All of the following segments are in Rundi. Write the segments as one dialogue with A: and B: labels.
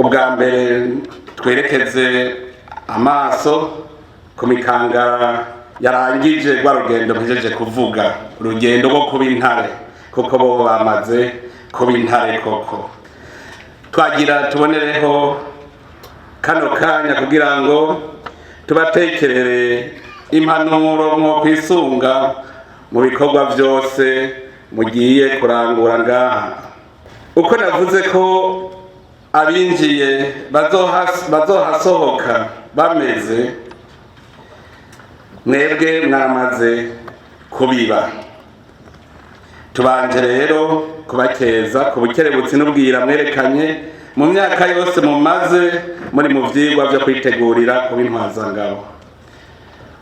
A: ubwa mbere twerekeze amaso ku mikangara yarangije rwa rugendo mpejeje kuvuga, urugendo rwo kuba intare, kuko bo bamaze kuba intare koko. Twagira tubonereho kano kanya kugira ngo tubatekerere impanuro mwo kwisunga mu bikorwa byose mugiye kurangura ngaha. Uko navuze ko abinjiye bazohasohoka bameze, mwebwe mwamaze kubiba. Tubanje rero kubakeza ku bukerebutsi n'ubwira mwerekanye mu myaka yose mumaze muri mu vyigwa byo kwitegurira kuba intwazangabo.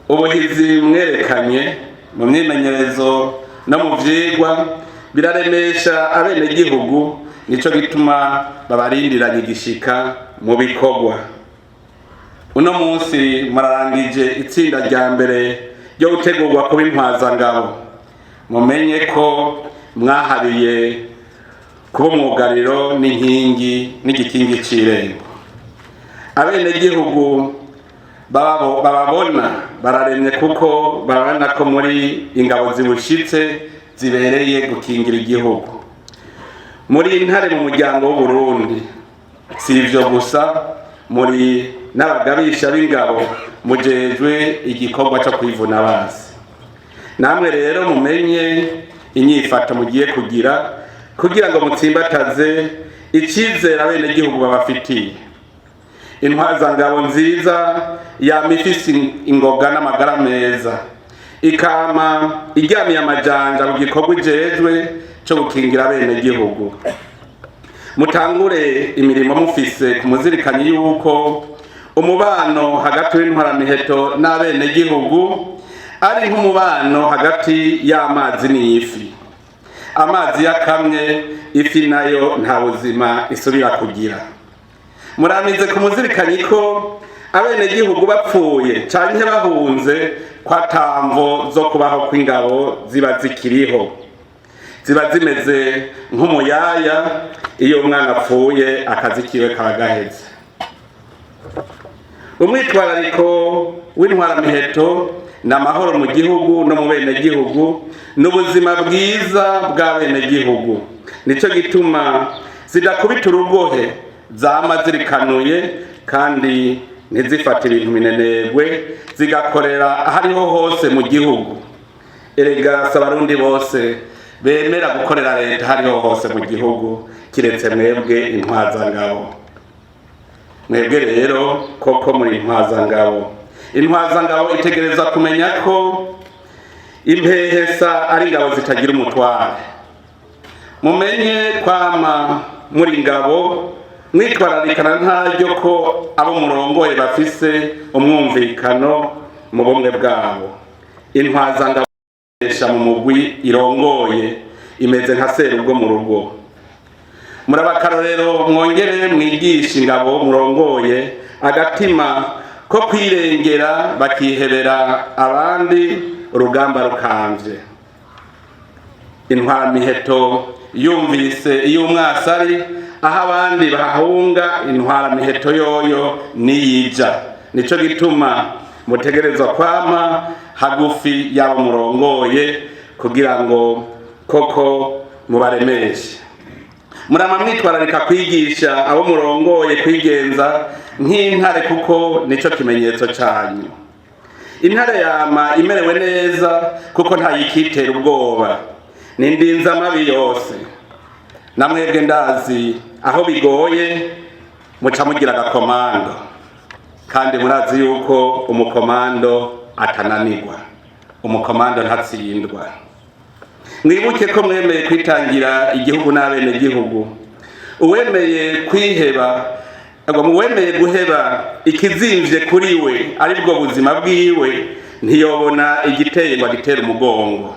A: Ubuhizi mwerekanye mu myimenyerezo no mu vyigwa biraremesha abenegihugu, nico gituma babarindiranye igishika mu bikorwa. Uno munsi murarangije itsinda rya mbere ryo gutegurwa kuba intwazangabo. Mumenye ko mwahabiye kuba umwugariro n'inkingi n'igikingi c'irembo. Abenegihugu bababona bararemye kuko barabona ko muri ingabo zibushitse zibereye gukingira igihugu. Muri intare mu muryango w'Uburundi, si ivyo gusa, muri n'abagabisha b'ingabo mujejwe igikorwa cyo kwivuna abansi. Namwe rero mumenye inyifato mugiye kugira ngo mutsimbataze icizere abenegihugu babafitiye. Intwazangabo nziza yama ifise ingoga n'amagara meza, ikama iryamiye amajanja mu gikorwa ijejwe cyo gukingira abenegihugu. Mutangure imirimo mufise ku muzirikanye yuko umubano hagati w'intwaramiheto n'abenegihugu ari nk'umubano hagati y'amazi n'ifi. Amazi yakamye, ifi nayo nta buzima isubira kugira. Muramize ku muzirikanye ko abenegihugu bapfuye canke bahunze kwa tamvo zo kubaho kw'ingabo ziba zikiriho, ziba zimeze nk'umuyaya iyo umwana apfuye akazi kiwe kaba gaheze. Umwitwarariko w'intwaramiheto n'amahoro mu gihugu no mu benegihugu n'ubuzima bwiza bw'abenegihugu. Nico gituma zidakubita urugohe, zama zirikanuye kandi ntizifata ibintu minenegwe, zigakorera ahariho hose mu gihugu. Erega s'abarundi bose bemera gukorera leta hariho hose mu gihugu, kiretse mwebwe intwazangabo. Mwebwe rero koko muri intwazangabo. Intwazangabo itegereza kumenya ko impehesa ari ingabo zitagira umutware. Mumenye kwama muri ingabo mwitwararikana ntaryo ko abo murongoye bafise umwumvikano mu bumwe bwabo. Intwazangabo isha mu mugwi irongoye imeze nka serubwo mu rugo. Murabakarorero mwongere mwigisha ingabo murongoye agatima ko kwirengera bakihebera abandi urugamba rukamvye. Intwaramiheto yumvise iyo umwasari aho abandi bahunga, intwaramiheto yoyo niyija. Nico gituma mutegerezwa kwama hagufi yabo murongoye kugira ngo koko mubaremeshe. Murama mwitwararika kwigisha abo murongoye kwigenza nk'intare kuko nico kimenyetso canyu. Intare yama imerewe neza kuko ntayikitera ubwoba, nindinza amabi yose. Namwebwe ndazi aho bigoye muca mugira agakomando, kandi murazi yuko umukomando atananirwa, umukomando ntatsindwa. Mwibuke ko mwemeye kwitangira igihugu n'abenegihugu. Uwemeye kwiheba, uwemeye guheba ikizimvye kuri we aribwo buzima bwiwe, ntiyobona igiteye ngo agitera umugongo.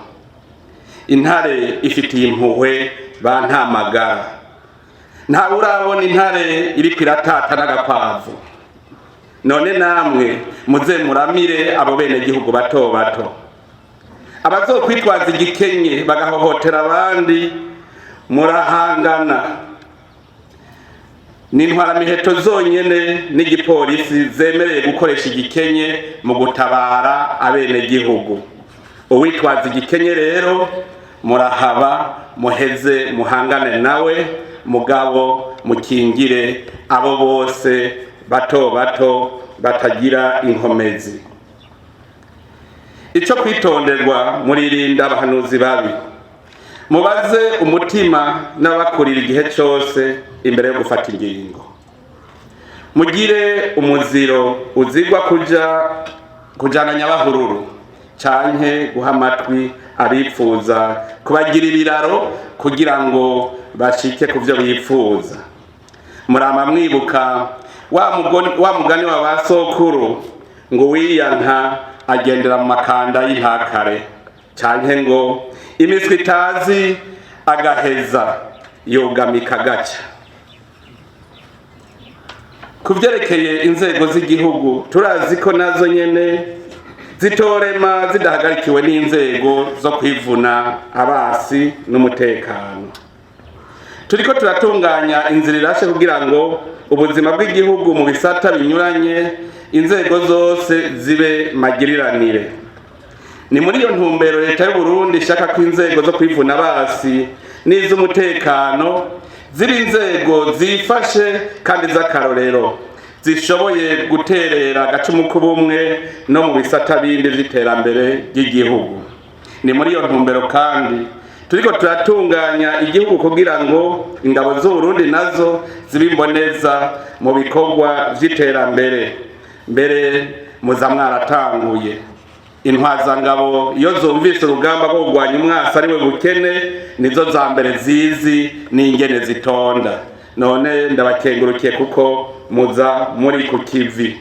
A: Intare ifitiye impuhwe ba ntamagara. Nta urabona intare iriko iratata n'agakwavu. None namwe muze muramire abo benegihugu bato bato. Abazokwitwaza igikenye bagahohotera abandi murahangana. ni intwaramiheto zonyene n'igipolisi zemereye gukoresha igikenye mu gutabara abenegihugu. Uwitwaza igikenye rero murahaba muheze muhangane nawe, mugabo mukingire abo bose bato bato batagira inkomezi. Ico kwitonderwa muririnda abahanuzi babi. Mubaze umutima n'abakurira igihe cyose imbere yo gufata ingingo. Mugire umuziro uzigwa kujana nyabahururu canke guha amatwi abipfuza kubagira ibiraro kugira ngo bashike ku byo bipfuza. Murama mwibuka wa mugani wa basokuru ngo wiyanka agendera mu makanda y'intakare, canke ngo imiswi itazi agaheza yogamika gaca. Kuvyerekeye inzego z'igihugu turazi ko nazo nyene zitorema zidahagarikiwe n'inzego zo kwivuna abasi n'umutekano. Turiko turatunganya inzira irashe kugira ngo ubuzima bw'igihugu mu bisata binyuranye inzego zose zibe magiriranire. Ni muri iyo ntumbero leta y'u Burundi ishaka ko inzego zo kwivuna abasi n'iz'umutekano ziri inzego zifashe kandi z'akarorero zishoboye guterera agacumu k'ubumwe no mu bisata bindi vy'iterambere ry'igihugu. Ni muri iyo ntumbero kandi turiko turatunganya igihugu kugira ngo ingabo z'u Burundi nazo zibimboneza mu bikorwa vy'iterambere. Mbere muza mwaratanguye. Intwazangabo iyo zumvise urugamba rwo kurwanya umwasi ari we bukene nizo za mbere zizi n'ingene zitonda. None ndabakengurukiye kuko muza muri ku kivi.